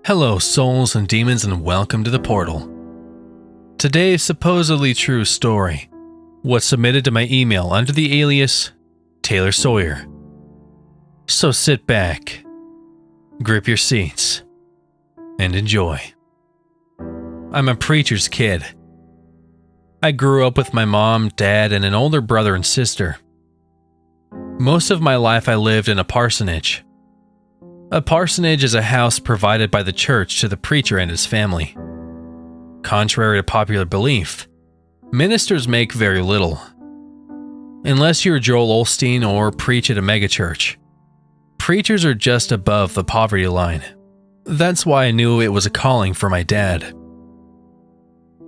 Hello, souls and demons, and welcome to the portal. Today's supposedly true story was submitted to my email under the alias Taylor Sawyer. So sit back, grip your seats, and enjoy. I'm a preacher's kid. I grew up with my mom, dad, and an older brother and sister. Most of my life I lived in a parsonage. A parsonage is a house provided by the church to the preacher and his family. Contrary to popular belief, ministers make very little. Unless you're Joel Osteen or preach at a megachurch, preachers are just above the poverty line. That's why I knew it was a calling for my dad.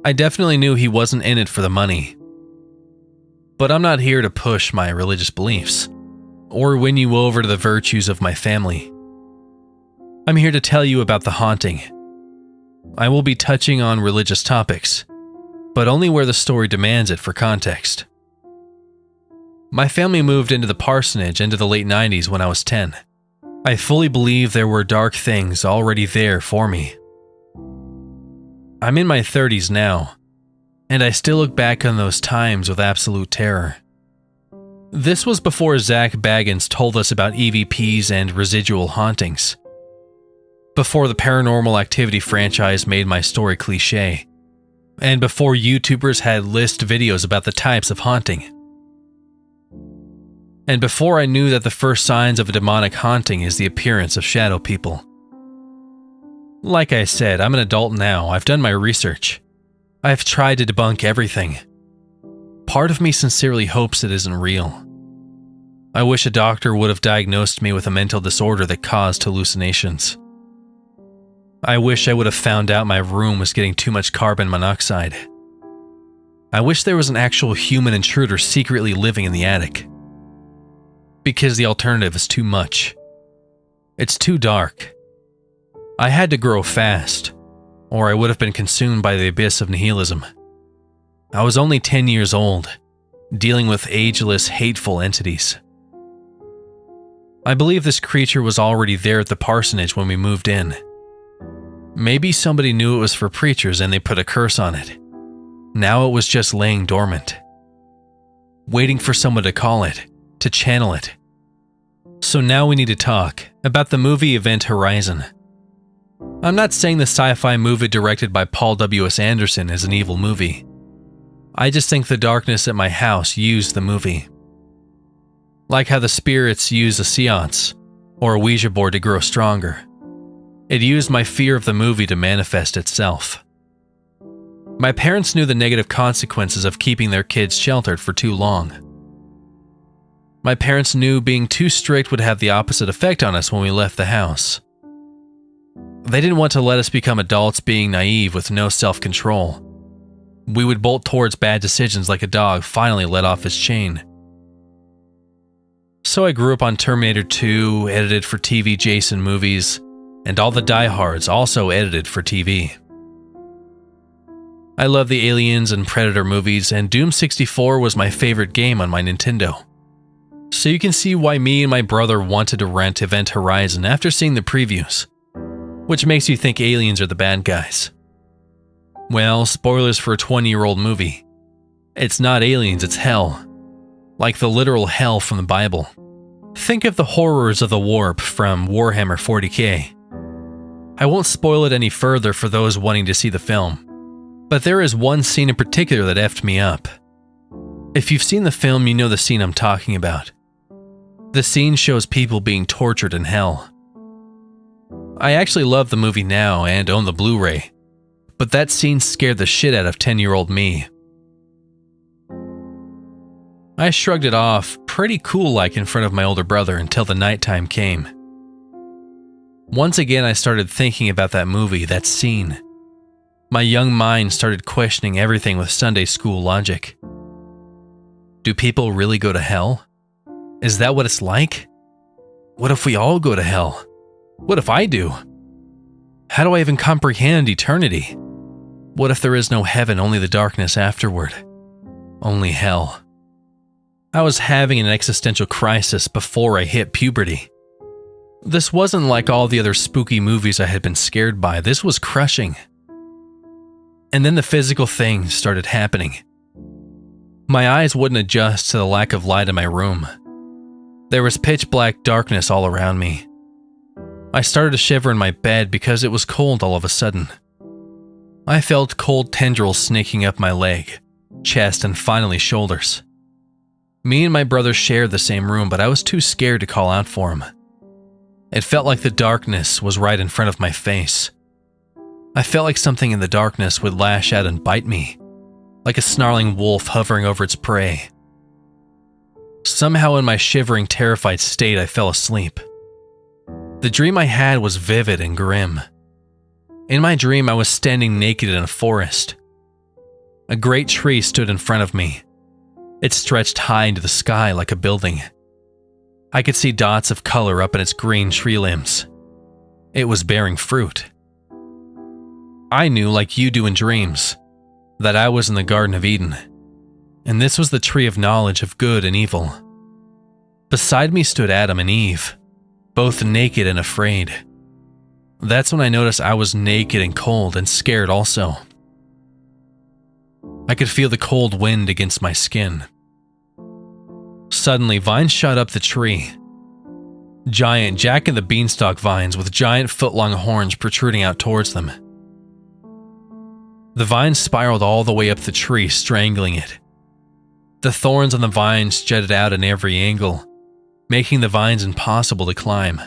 I definitely knew he wasn't in it for the money. But I'm not here to push my religious beliefs or win you over to the virtues of my family. I'm here to tell you about the haunting. I will be touching on religious topics, but only where the story demands it for context. My family moved into the parsonage into the late 90s when I was 10. I fully believe there were dark things already there for me. I'm in my 30s now, and I still look back on those times with absolute terror. This was before Zach Baggins told us about EVPs and residual hauntings. Before the Paranormal Activity franchise made my story cliché, and before YouTubers had list videos about the types of haunting. And before I knew that the first signs of a demonic haunting is the appearance of shadow people. Like I said, I'm an adult now. I've done my research. I've tried to debunk everything. Part of me sincerely hopes it isn't real. I wish a doctor would have diagnosed me with a mental disorder that caused hallucinations. I wish I would have found out my room was getting too much carbon monoxide. I wish there was an actual human intruder secretly living in the attic. Because the alternative is too much. It's too dark. I had to grow fast, or I would have been consumed by the abyss of nihilism. I was only 10 years old, dealing with ageless, hateful entities. I believe this creature was already there at the parsonage when we moved in. Maybe somebody knew it was for preachers and they put a curse on it. Now it was just laying dormant, waiting for someone to call it, to channel it. So now we need to talk about the movie Event Horizon. I'm not saying the sci-fi movie directed by Paul W.S. Anderson is an evil movie. I just think the darkness at my house used the movie. Like how the spirits use a seance or a Ouija board to grow stronger. It used my fear of the movie to manifest itself. My parents knew the negative consequences of keeping their kids sheltered for too long. My parents knew being too strict would have the opposite effect on us when we left the house. They didn't want to let us become adults being naive with no self-control. We would bolt towards bad decisions like a dog finally let off his chain. So I grew up on Terminator 2, edited for TV Jason movies, and all the diehards also edited for TV. I love the Aliens and Predator movies, and Doom 64 was my favorite game on my Nintendo. So you can see why me and my brother wanted to rent Event Horizon after seeing the previews, which makes you think aliens are the bad guys. Well, spoilers for a 20-year-old movie. It's not aliens, it's hell. Like the literal hell from the Bible. Think of the horrors of the warp from Warhammer 40k. I won't spoil it any further for those wanting to see the film, but there is one scene in particular that effed me up. If you've seen the film, you know the scene I'm talking about. The scene shows people being tortured in hell. I actually love the movie now and own the Blu-ray, but that scene scared the shit out of 10-year-old me. I shrugged it off pretty cool-like in front of my older brother until the nighttime came. Once again, I started thinking about that movie, that scene. My young mind started questioning everything with Sunday school logic. Do people really go to hell? Is that what it's like? What if we all go to hell? What if I do? How do I even comprehend eternity? What if there is no heaven, only the darkness afterward? Only hell. I was having an existential crisis before I hit puberty. This wasn't like all the other spooky movies I had been scared by. This was crushing. And then the physical things started happening. My eyes wouldn't adjust to the lack of light in my room. There was pitch black darkness all around me. I started to shiver in my bed because it was cold all of a sudden. I felt cold tendrils snaking up my leg, chest, and finally shoulders. Me and my brother shared the same room, but I was too scared to call out for him. It felt like the darkness was right in front of my face. I felt like something in the darkness would lash out and bite me, like a snarling wolf hovering over its prey. Somehow in my shivering, terrified state, I fell asleep. The dream I had was vivid and grim. In my dream, I was standing naked in a forest. A great tree stood in front of me. It stretched high into the sky like a building. I could see dots of color up in its green tree limbs. It was bearing fruit. I knew, like you do in dreams, that I was in the Garden of Eden, and this was the tree of knowledge of good and evil. Beside me stood Adam and Eve, both naked and afraid. That's when I noticed I was naked and cold and scared also. I could feel the cold wind against my skin. Suddenly, vines shot up the tree. Giant Jack and the Beanstalk vines with giant foot-long horns protruding out towards them. The vines spiraled all the way up the tree, strangling it. The thorns on the vines jutted out in every angle, making the vines impossible to climb.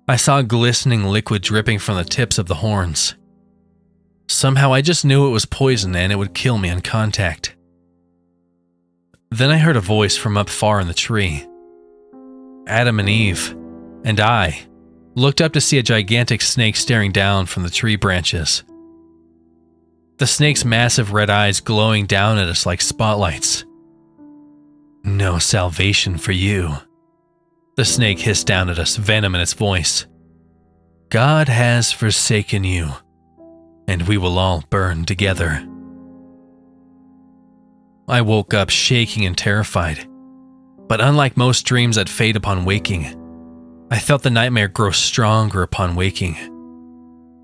I saw glistening liquid dripping from the tips of the horns. Somehow I just knew it was poison and it would kill me on contact. Then I heard a voice from up far in the tree. Adam and Eve, and I, looked up to see a gigantic snake staring down from the tree branches. The snake's massive red eyes glowing down at us like spotlights. "No salvation for you," the snake hissed down at us, venom in its voice. "God has forsaken you, and we will all burn together." I woke up shaking and terrified, but unlike most dreams that fade upon waking, I felt the nightmare grow stronger upon waking.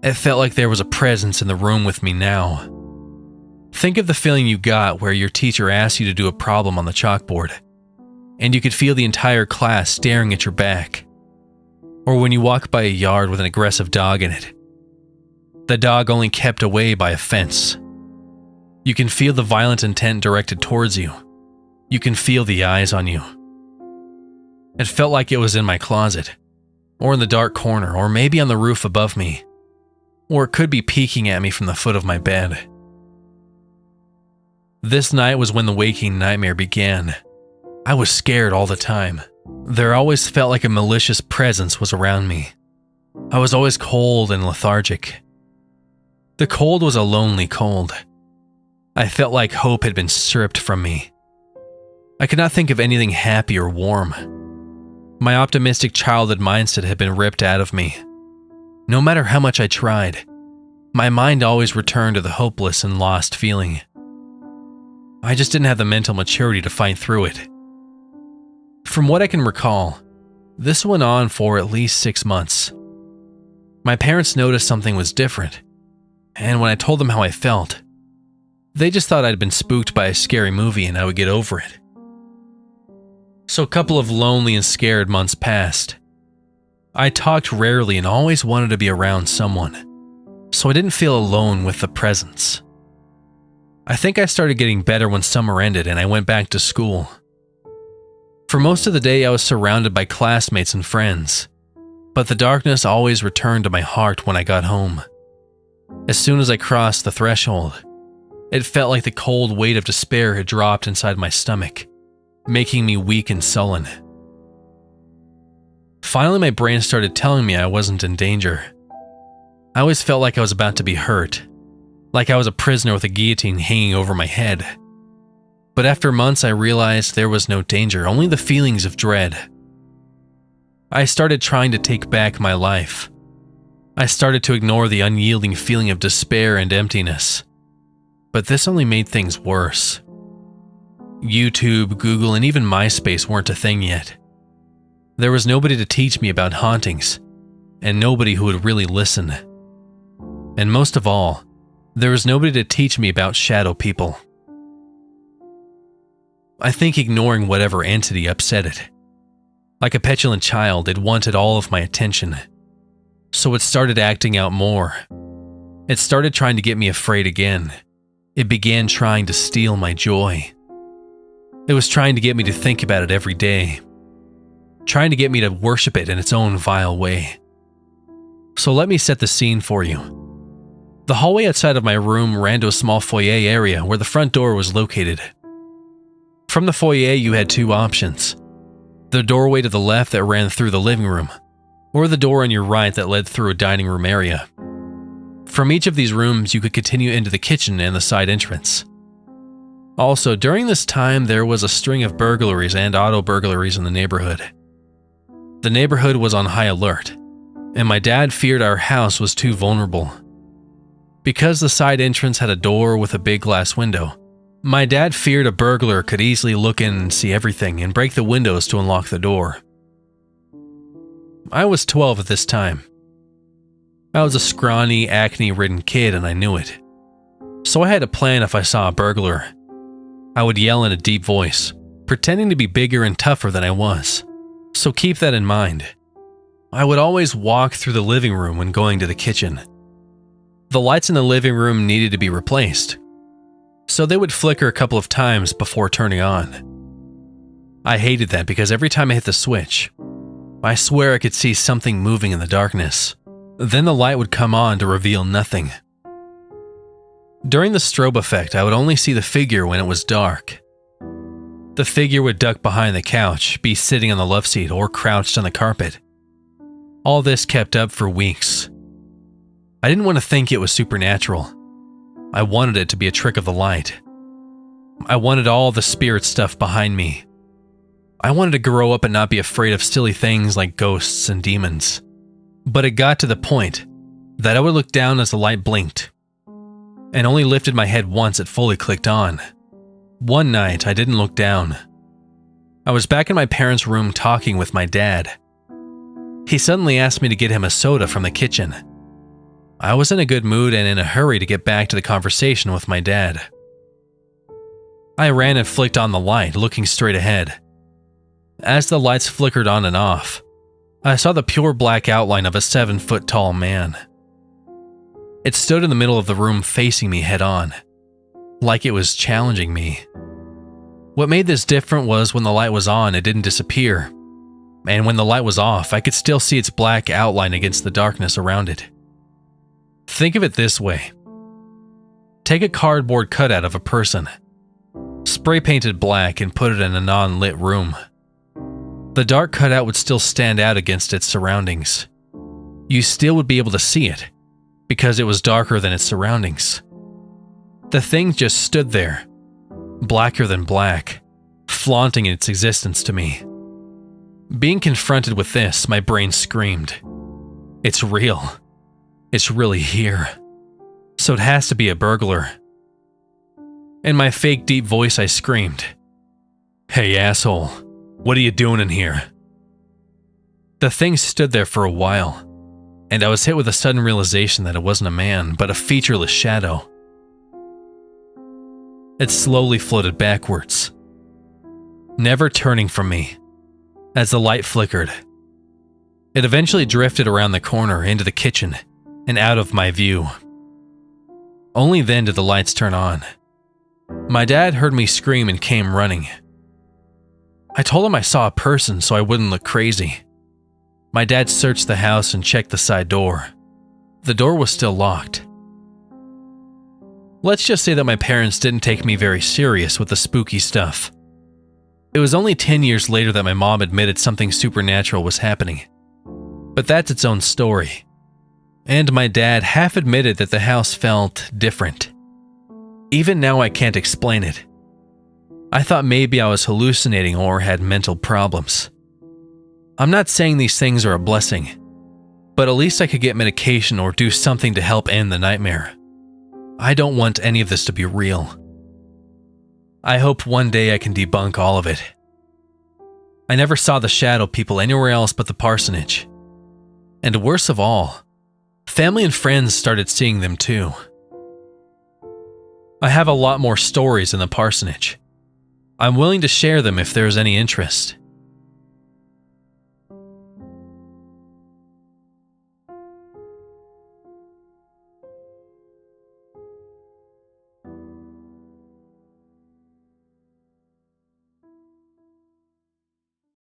It felt like there was a presence in the room with me now. Think of the feeling you got where your teacher asked you to do a problem on the chalkboard, and you could feel the entire class staring at your back. Or when you walk by a yard with an aggressive dog in it. The dog only kept away by a fence. You can feel the violent intent directed towards you. You can feel the eyes on you. It felt like it was in my closet, or in the dark corner, or maybe on the roof above me, or it could be peeking at me from the foot of my bed. This night was when the waking nightmare began. I was scared all the time. There always felt like a malicious presence was around me. I was always cold and lethargic. The cold was a lonely cold. I felt like hope had been stripped from me. I could not think of anything happy or warm. My optimistic childhood mindset had been ripped out of me. No matter how much I tried, my mind always returned to the hopeless and lost feeling. I just didn't have the mental maturity to fight through it. From what I can recall, this went on for at least 6 months. My parents noticed something was different, and when I told them how I felt, they just thought I'd been spooked by a scary movie and I would get over it. So a couple of lonely and scared months passed. I talked rarely and always wanted to be around someone, so I didn't feel alone with the presence. I think I started getting better when summer ended and I went back to school. For most of the day I was surrounded by classmates and friends, but the darkness always returned to my heart when I got home. As soon as I crossed the threshold, it felt like the cold weight of despair had dropped inside my stomach, making me weak and sullen. Finally, my brain started telling me I wasn't in danger. I always felt like I was about to be hurt, like I was a prisoner with a guillotine hanging over my head. But after months, I realized there was no danger, only the feelings of dread. I started trying to take back my life. I started to ignore the unyielding feeling of despair and emptiness. But this only made things worse. YouTube, Google, and even MySpace weren't a thing yet. There was nobody to teach me about hauntings, and nobody who would really listen. And most of all, there was nobody to teach me about shadow people. I think ignoring whatever entity upset it. Like a petulant child, it wanted all of my attention. So it started acting out more. It started trying to get me afraid again. It began trying to steal my joy. It was trying to get me to think about it every day. Trying to get me to worship it in its own vile way. So let me set the scene for you. The hallway outside of my room ran to a small foyer area where the front door was located. From the foyer, you had two options. The doorway to the left that ran through the living room, or the door on your right that led through a dining room area. From each of these rooms, you could continue into the kitchen and the side entrance. Also, during this time, there was a string of burglaries and auto burglaries in the neighborhood. The neighborhood was on high alert, and my dad feared our house was too vulnerable. Because the side entrance had a door with a big glass window, my dad feared a burglar could easily look in and see everything and break the windows to unlock the door. I was 12 at this time. I was a scrawny, acne-ridden kid and I knew it. So I had a plan if I saw a burglar. I would yell in a deep voice, pretending to be bigger and tougher than I was. So keep that in mind. I would always walk through the living room when going to the kitchen. The lights in the living room needed to be replaced, so they would flicker a couple of times before turning on. I hated that because every time I hit the switch, I swear I could see something moving in the darkness. Then the light would come on to reveal nothing. During the strobe effect, I would only see the figure when it was dark. The figure would duck behind the couch, be sitting on the love seat, or crouched on the carpet. All this kept up for weeks. I didn't want to think it was supernatural. I wanted it to be a trick of the light. I wanted all the spirit stuff behind me. I wanted to grow up and not be afraid of silly things like ghosts and demons. But it got to the point that I would look down as the light blinked, and only lifted my head once it fully clicked on. One night, I didn't look down. I was back in my parents' room talking with my dad. He suddenly asked me to get him a soda from the kitchen. I was in a good mood and in a hurry to get back to the conversation with my dad. I ran and flicked on the light, looking straight ahead. As the lights flickered on and off, I saw the pure black outline of a 7-foot-tall man. It stood in the middle of the room facing me head on, like it was challenging me. What made this different was when the light was on, it didn't disappear, and when the light was off, I could still see its black outline against the darkness around it. Think of it this way. Take a cardboard cutout of a person, spray paint it black and put it in a non-lit room. The dark cutout would still stand out against its surroundings. You still would be able to see it, because it was darker than its surroundings. The thing just stood there, blacker than black, flaunting its existence to me. Being confronted with this, my brain screamed. It's real. It's really here. So it has to be a burglar. In my fake deep voice, I screamed, "Hey asshole, what are you doing in here?" The thing stood there for a while, and I was hit with a sudden realization that it wasn't a man, but a featureless shadow. It slowly floated backwards, never turning from me, as the light flickered. It eventually drifted around the corner into the kitchen and out of my view. Only then did the lights turn on. My dad heard me scream and came running. I told him I saw a person so I wouldn't look crazy. My dad searched the house and checked the side door. The door was still locked. Let's just say that my parents didn't take me very serious with the spooky stuff. It was only 10 years later that my mom admitted something supernatural was happening. But that's its own story. And my dad half admitted that the house felt different. Even now I can't explain it. I thought maybe I was hallucinating or had mental problems. I'm not saying these things are a blessing, but at least I could get medication or do something to help end the nightmare. I don't want any of this to be real. I hope one day I can debunk all of it. I never saw the shadow people anywhere else but the parsonage. And worst of all, family and friends started seeing them too. I have a lot more stories in the parsonage. I'm willing to share them if there is any interest.